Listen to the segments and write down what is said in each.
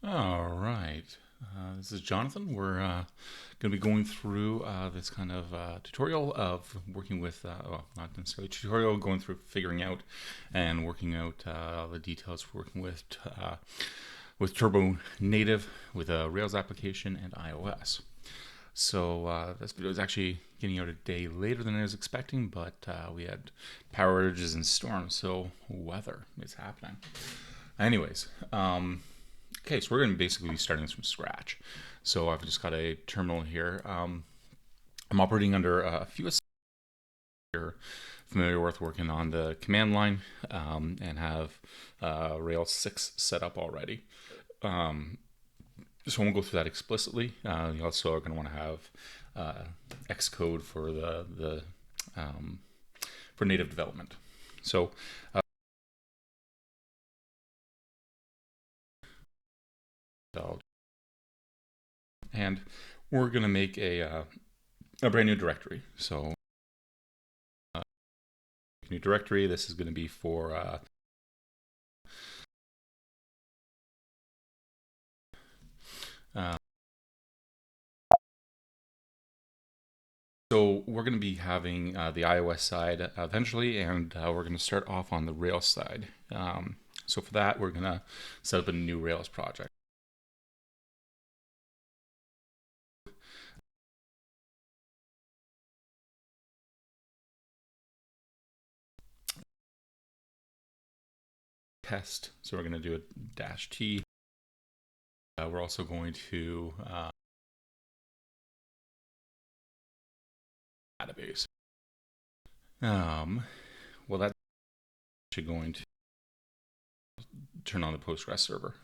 All right. This is Jonathan. We're going to be going through this kind of tutorial of working with, well, not necessarily tutorial, going through figuring out and working out the details for working with Turbo Native, with a Rails application and iOS. So this video is actually getting out a day later than I was expecting, but we had power outages and storms, so weather is happening. Anyways, okay, so we're going to basically be starting this from scratch. So I've just got a terminal here. I'm operating under a few you're familiar with working on the command line and have Rails 6 set up already. So I won't go through that explicitly. You also are going to want to have Xcode for the for native development. So and we're going to make a brand new directory. So new directory. This is going to be for so we're going to be having the iOS side eventually, and we're going to start off on the Rails side. So for that, we're going to set up a new Rails project. Test. So we're going to do a -t. We're also going to database. Well, that's actually going to turn on the Postgres server.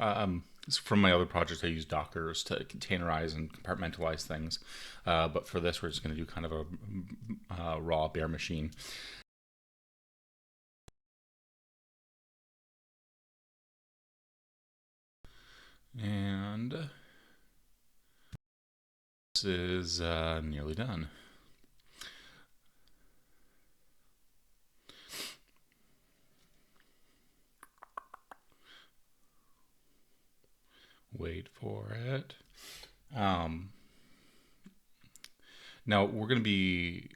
From my other projects, I use Dockers to containerize and compartmentalize things. But for this, we're just going to do kind of a raw bare machine. And this is nearly done. Wait for it. Now we're going to be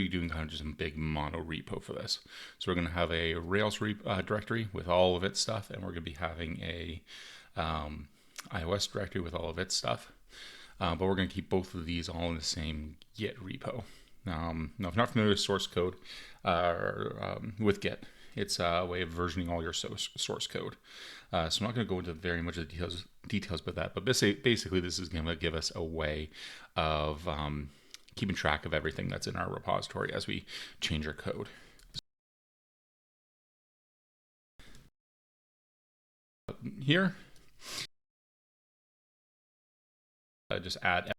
doing kind of just a big mono repo for this. So we're going to have a Rails directory with all of its stuff, and we're going to be having a iOS directory with all of its stuff. But we're going to keep both of these all in the same Git repo. Now, if you're not familiar with source code with Git, it's a way of versioning all your source code. So I'm not going to go into very much of the details about that, but basically this is going to give us a way of keeping track of everything that's in our repository as we change our code. Here, just add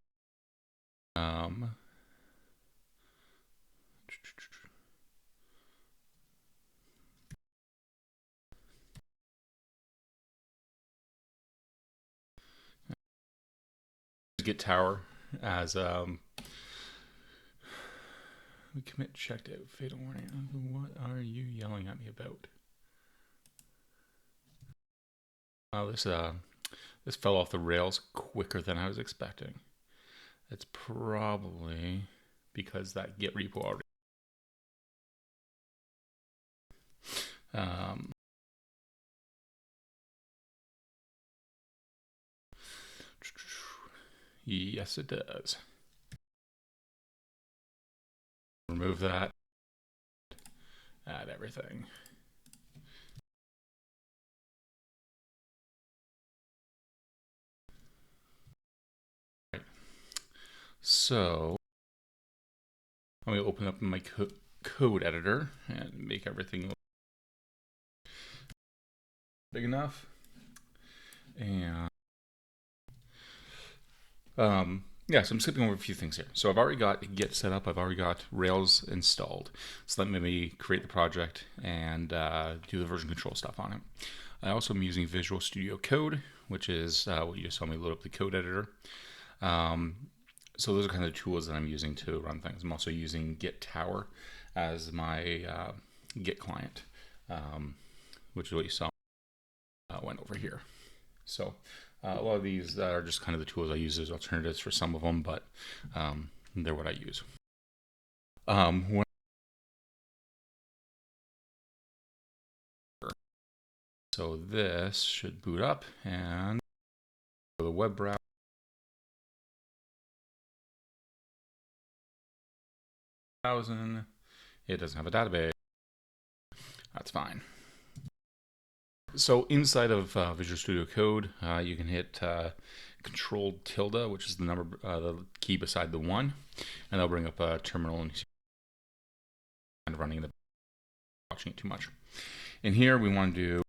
Git tower as we commit checked out fatal warning. What are you yelling at me about? This fell off the rails quicker than I was expecting. It's probably because that Git repo already. Yes, it does. Remove that. Add everything. Right. So I'm going to open up my code editor and make everything big enough. And yeah, so I'm skipping over a few things here. So I've already got Git set up. I've already got Rails installed. So let me create the project and do the version control stuff on it. I also am using Visual Studio Code, which is what you saw me load up the code editor. So those are kind of the tools that I'm using to run things. I'm also using Git Tower as my Git client, which is what you saw went over here. So a lot of these are just kind of the tools I use as alternatives for some of them, but they're what I use. So this should boot up and the web browser. It doesn't have a database. That's fine. So inside of Visual Studio Code, you can hit Control tilde, which is the number, the key beside the 1, and that'll bring up a terminal and kind of running the watching it too much. In here, we want to do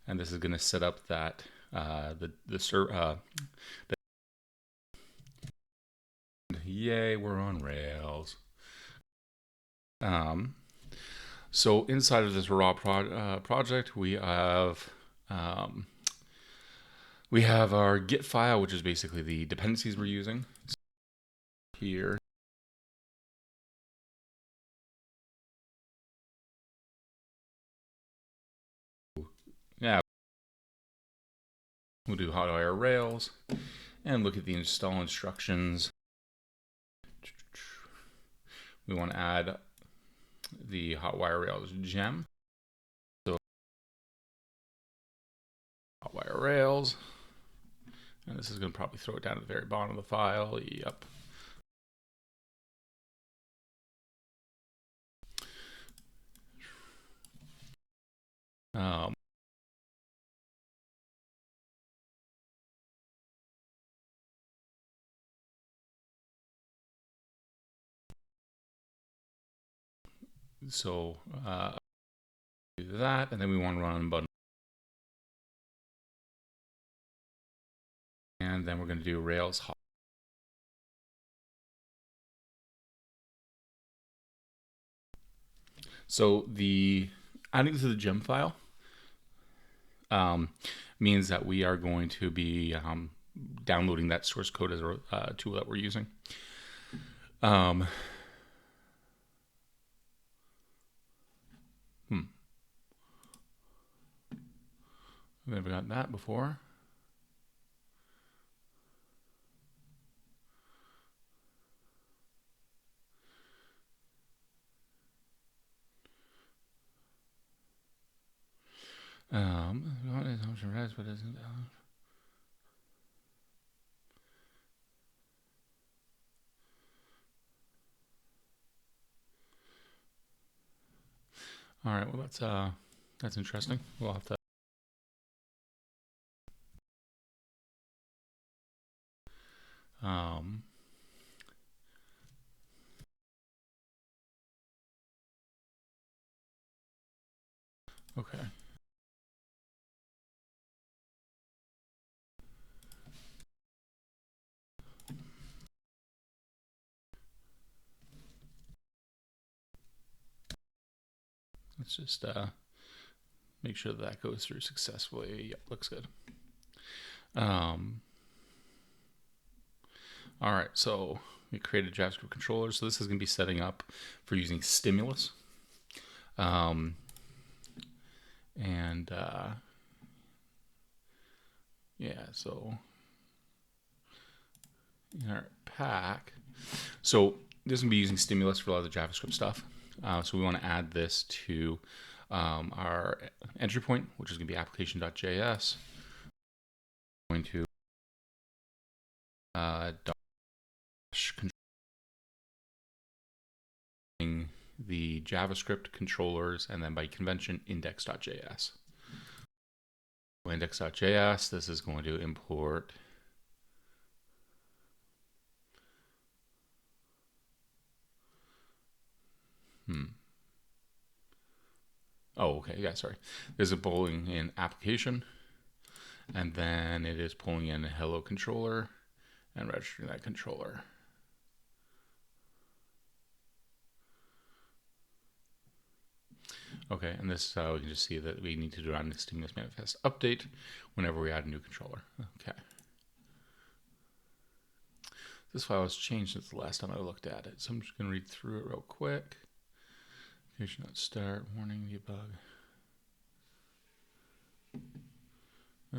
and this is going to set up that yay, we're on Rails. So inside of this raw project, we have our Git file, which is basically the dependencies we're using. So here, yeah, we'll do Hotwire Rails and look at the install instructions. We want to add the Hotwire Rails gem. So Hotwire Rails, and this is going to probably throw it down at the very bottom of the file. Yep. So do that, and then we want to run button, and then we're going to do Rails hot. So the adding to the gem file means that we are going to be downloading that source code as a tool that we're using. I've never got that before. All right, well that's interesting. We'll have to okay. Let's just make sure that goes through successfully. Yep, looks good. All right, so we created a JavaScript controller. So this is going to be setting up for using stimulus. Yeah, so in our pack, so this is going to be using stimulus for a lot of the JavaScript stuff. So we want to add this to our entry point, which is going to be application.js. Going to the JavaScript controllers, and then by convention index.js. Index.js, this is going to import oh, okay, yeah, sorry. There's a pulling in application, and then it is pulling in a hello controller and registering that controller. Okay, and this we can just see that we need to do a stimulus manifest update whenever we add a new controller. Okay. This file has changed since the last time I looked at it, so I'm just going to read through it real quick. Page not start, warning, debug.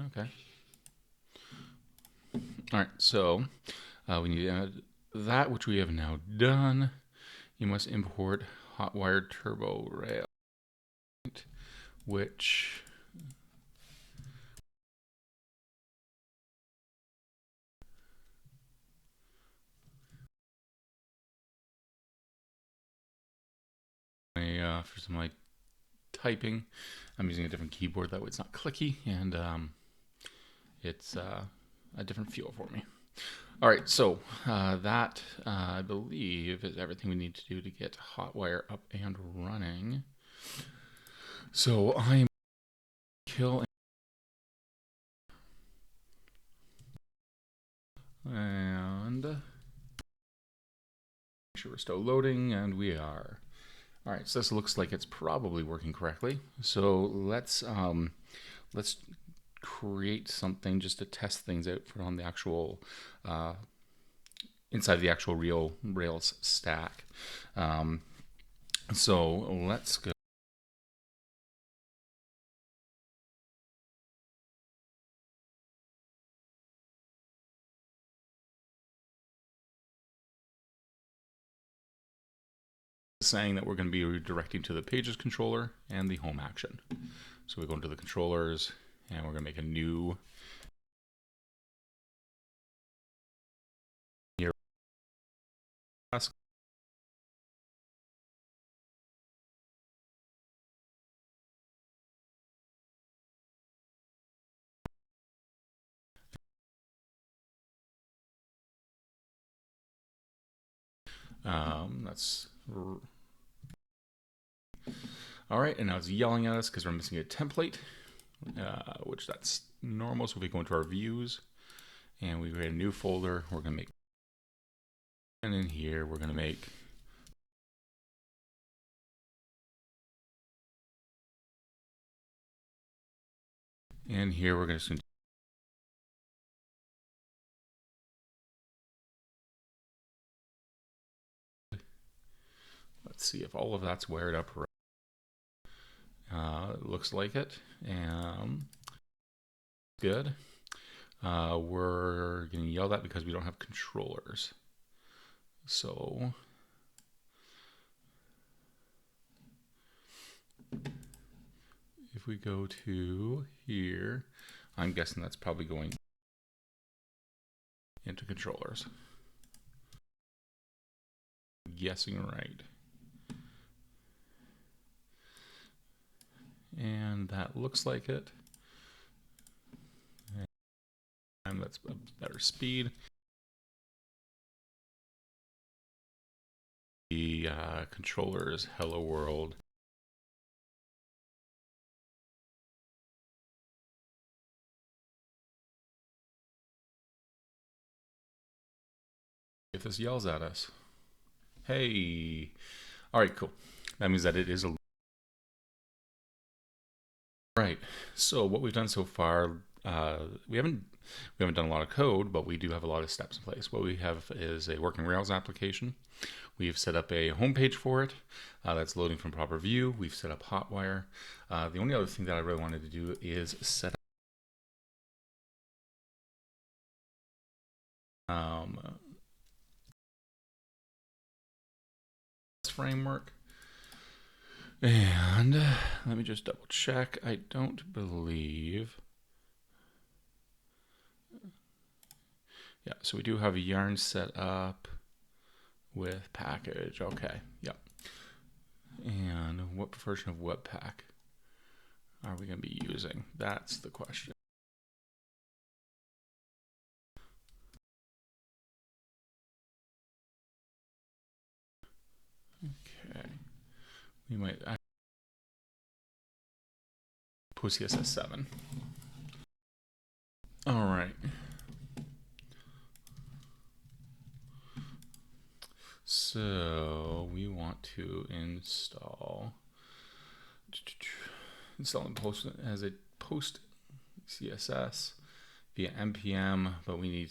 Okay. All right, so we need to add that, which we have now done. You must import Hotwire Turbo Rail, which for some like typing, I'm using a different keyboard, that way it's not clicky, and it's a different feel for me. All right, so that I believe is everything we need to do to get Hotwire up and running. So I'm kill and make sure we're still loading, and we are. All right, so this looks like it's probably working correctly. So let's create something just to test things out for on the actual inside the actual real Rails stack. So let's go. Saying that we're going to be redirecting to the pages controller and the home action. So we go into the controllers and we're going to make a new task. That's all right, and now it's yelling at us because we're missing a template, which that's normal. So if we go into our views and we create a new folder, we're going to make, and in here we're going to make and here we're going to let's see if all of that's wired up right. It looks like it, and good. We're getting yelled at because we don't have controllers. So if we go to here, I'm guessing that's probably going into controllers. Guessing right. And that looks like it. And that's a better speed. The controllers, hello world. If this yells at us, hey, all right, cool. That means that it is a right. So what we've done so far, we haven't done a lot of code, but we do have a lot of steps in place. What we have is a working Rails application. We've set up a homepage for it that's loading from proper view. We've set up Hotwire. The only other thing that I really wanted to do is set up framework. And let me just double check. I don't believe. Yeah, so we do have a yarn set up with package. Okay, yep. And what version of Webpack are we going to be using? That's the question. Okay. We might post CSS 7. All right. So we want to install and post as a post CSS via npm, but we need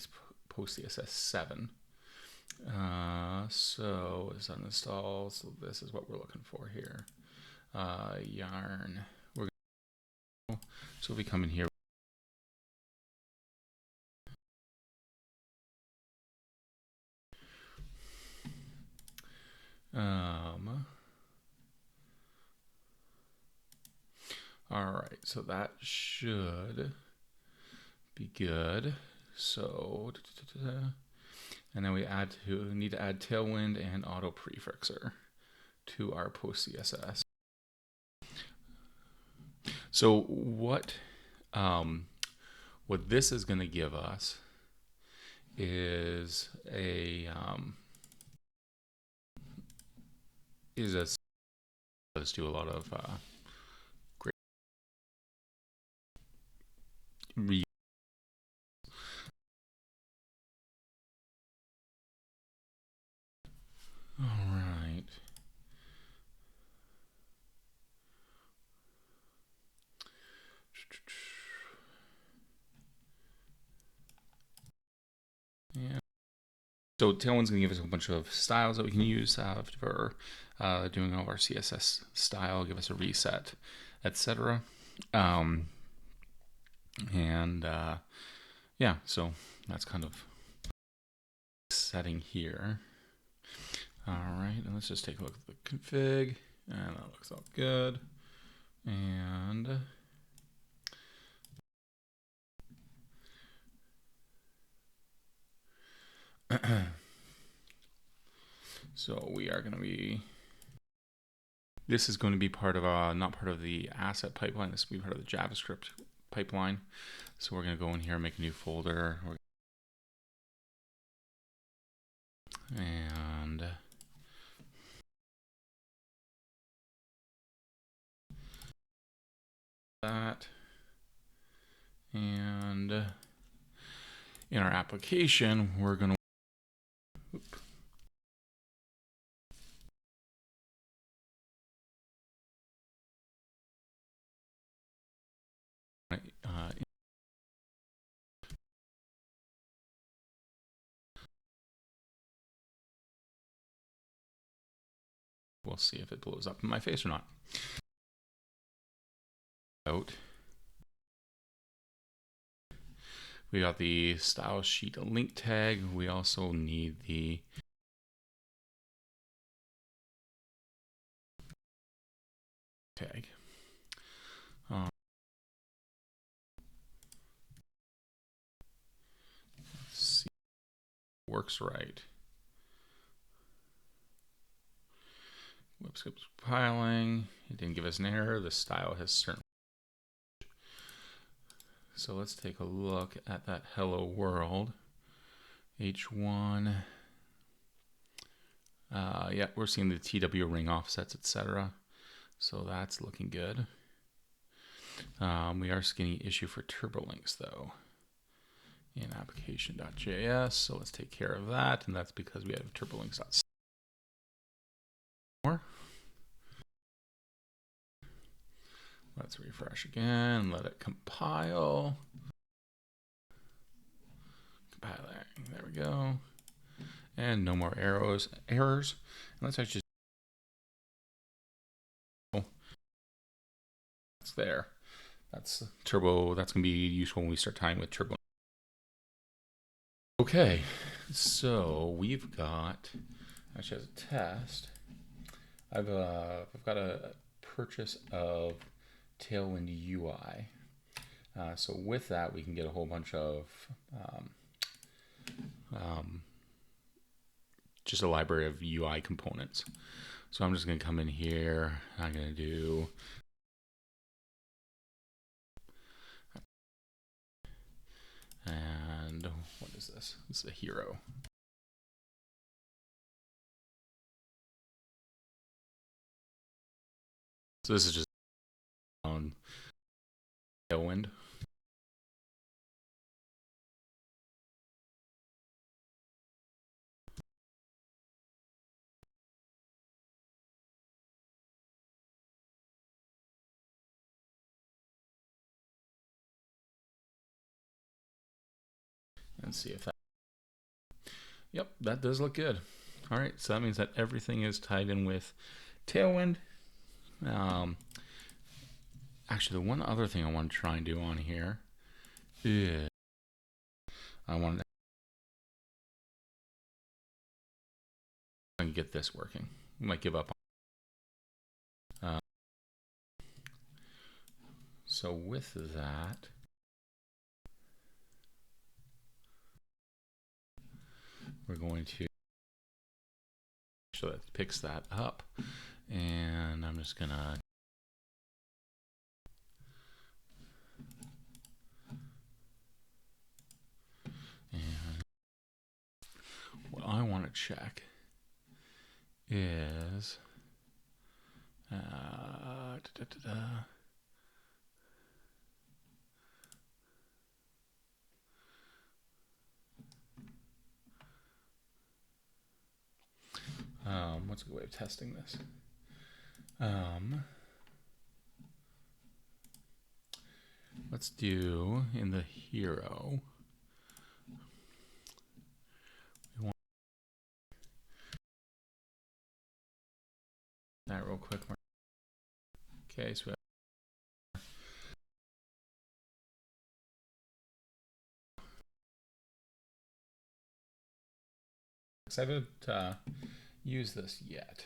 post CSS 7. So is uninstall. So this is what we're looking for here. yarn. So if we come in here, all right, so that should be good. So, and then we need to add Tailwind and auto prefixer to our post CSS. So what this is going to give us is a let's do a lot of great reuse. All right. Yeah. So Tailwind's going to give us a bunch of styles that we can use for doing all of our CSS style, give us a reset, etc. Yeah, so that's kind of setting here. All right, and let's just take a look at the config, and that looks all good. And so we are going to be, this is going to be part of not part of the asset pipeline. This will be part of the JavaScript pipeline. So we're going to go in here and make a new folder. And that. And in our application, we're going to we'll see if it blows up in my face or not. We got the style sheet link tag. We also need the tag. Let's see if it works right. Whoops, compiling. It didn't give us an error. The style has certainly. So let's take a look at that hello world. H1. Yeah, we're seeing the TW ring offsets, etc. So that's looking good. We are getting an issue for turbolinks though in application.js. So let's take care of that. And that's because we have turbolinks. Let's refresh again, let it compile. Compiling, there we go. And no more errors. And let's actually, it's there. That's turbo, that's gonna be useful when we start tying with turbo. Okay, so we've got, actually as a test, I've got a purchase of Tailwind UI. So with that, we can get a whole bunch of just a library of UI components. So I'm just going to come in here. I'm going to do and what is this? This is a hero. So this is just on Tailwind. And see if that, yep, that does look good. All right, so that means that everything is tied in with Tailwind. Actually, the one other thing I want to try and do on here is I want to get this working. I might give up. So with that, we're going to make sure that picks that up, and I'm just gonna what I want to check is what's a good way of testing this? Let's do in the hero. We want that real quick. Okay, so I haven't used this yet.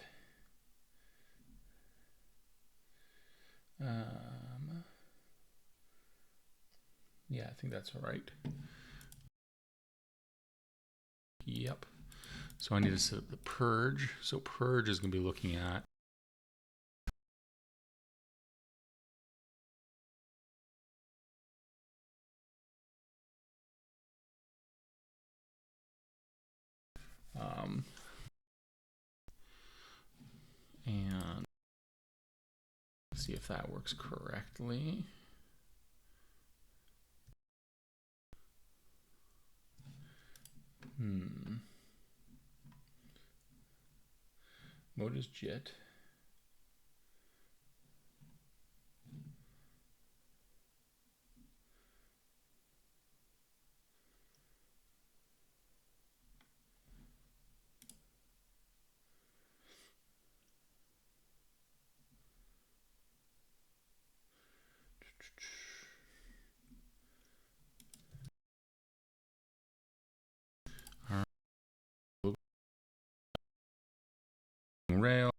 Yeah, I think that's all right. Yep. So I need to set up the purge. So purge is going to be looking at and see if that works correctly. Mode is JIT. Rail.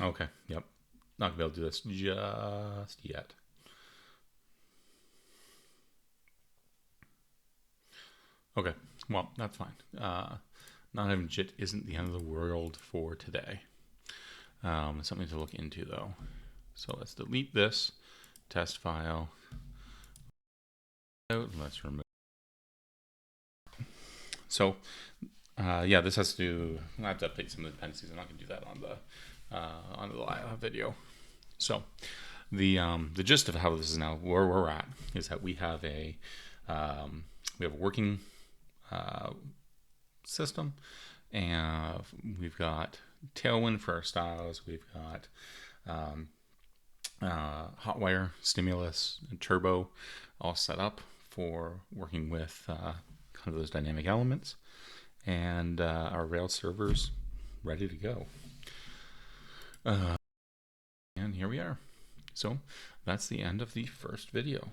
Okay, yep. Not gonna be able to do this just yet. Okay, well, that's fine. Not having JIT isn't the end of the world for today. Something to look into though. So let's delete this test file. Let's remove. So yeah, this has to. I have to update some of the dependencies. I'm not going to do that on the live video. So the gist of how this is now where we're at is that we have a working system, and we've got Tailwind for our styles. We've got Hotwire, Stimulus, and Turbo all set up for working with kind of those dynamic elements, and our Rails servers ready to go. And here we are. So that's the end of the first video.